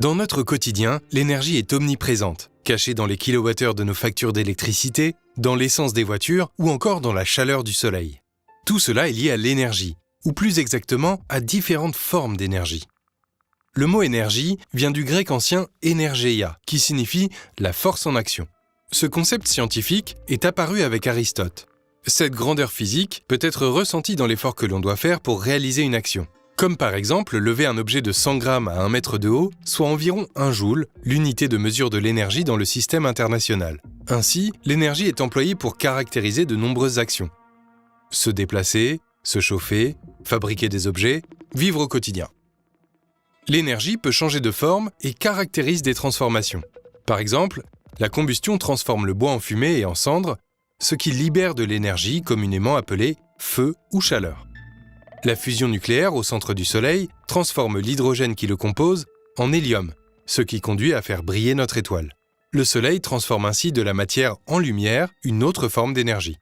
Dans notre quotidien, l'énergie est omniprésente, cachée dans les kilowattheures de nos factures d'électricité, dans l'essence des voitures ou encore dans la chaleur du soleil. Tout cela est lié à l'énergie, ou plus exactement à différentes formes d'énergie. Le mot énergie vient du grec ancien energeia, qui signifie la force en action. Ce concept scientifique est apparu avec Aristote. Cette grandeur physique peut être ressentie dans l'effort que l'on doit faire pour réaliser une action. Comme par exemple lever un objet de 100 grammes à 1 mètre de haut, soit environ 1 joule, l'unité de mesure de l'énergie dans le système international. Ainsi, l'énergie est employée pour caractériser de nombreuses actions. Se déplacer, se chauffer, fabriquer des objets, vivre au quotidien. L'énergie peut changer de forme et caractérise des transformations. Par exemple, la combustion transforme le bois en fumée et en cendres, ce qui libère de l'énergie communément appelée feu ou chaleur. La fusion nucléaire au centre du Soleil transforme l'hydrogène qui le compose en hélium, ce qui conduit à faire briller notre étoile. Le Soleil transforme ainsi de la matière en lumière, une autre forme d'énergie.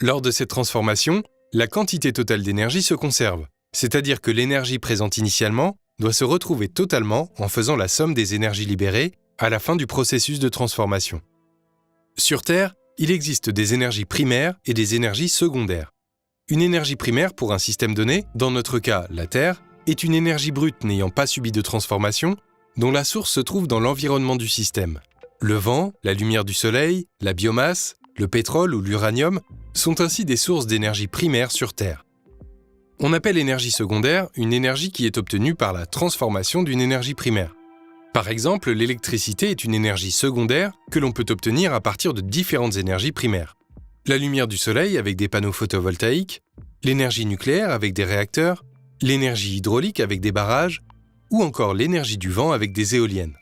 Lors de cette transformation, la quantité totale d'énergie se conserve, c'est-à-dire que l'énergie présente initialement doit se retrouver totalement en faisant la somme des énergies libérées à la fin du processus de transformation. Sur Terre, il existe des énergies primaires et des énergies secondaires. Une énergie primaire pour un système donné, dans notre cas la Terre, est une énergie brute n'ayant pas subi de transformation, dont la source se trouve dans l'environnement du système. Le vent, la lumière du soleil, la biomasse, le pétrole ou l'uranium sont ainsi des sources d'énergie primaire sur Terre. On appelle énergie secondaire une énergie qui est obtenue par la transformation d'une énergie primaire. Par exemple, l'électricité est une énergie secondaire que l'on peut obtenir à partir de différentes énergies primaires. La lumière du soleil avec des panneaux photovoltaïques, l'énergie nucléaire avec des réacteurs, l'énergie hydraulique avec des barrages, ou encore l'énergie du vent avec des éoliennes.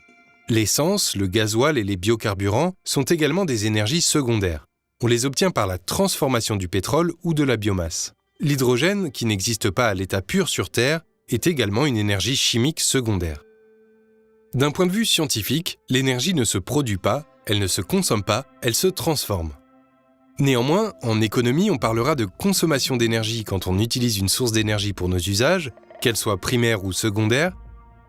L'essence, le gasoil et les biocarburants sont également des énergies secondaires. On les obtient par la transformation du pétrole ou de la biomasse. L'hydrogène, qui n'existe pas à l'état pur sur Terre, est également une énergie chimique secondaire. D'un point de vue scientifique, l'énergie ne se produit pas, elle ne se consomme pas, elle se transforme. Néanmoins, en économie, on parlera de consommation d'énergie quand on utilise une source d'énergie pour nos usages, qu'elle soit primaire ou secondaire,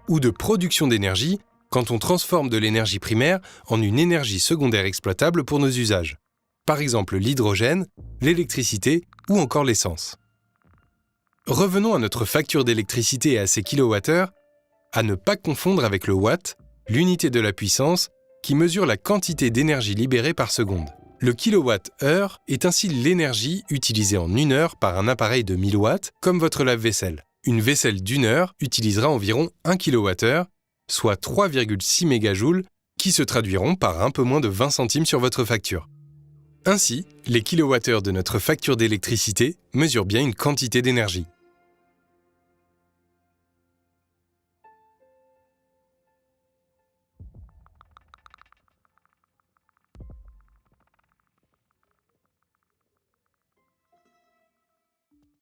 ou de production d'énergie quand on transforme de l'énergie primaire en une énergie secondaire exploitable pour nos usages. Par exemple l'hydrogène, l'électricité ou encore l'essence. Revenons à notre facture d'électricité et à ses kilowattheures, à ne pas confondre avec le watt, l'unité de la puissance, qui mesure la quantité d'énergie libérée par seconde. Le kilowatt-heure est ainsi l'énergie utilisée en 1 heure par un appareil de 1000 watts, comme votre lave-vaisselle. Une vaisselle d'1 heure utilisera environ 1 kWh, soit 3,6 mégajoules, qui se traduiront par un peu moins de 20 centimes sur votre facture. Ainsi, les kilowattheures de notre facture d'électricité mesurent bien une quantité d'énergie.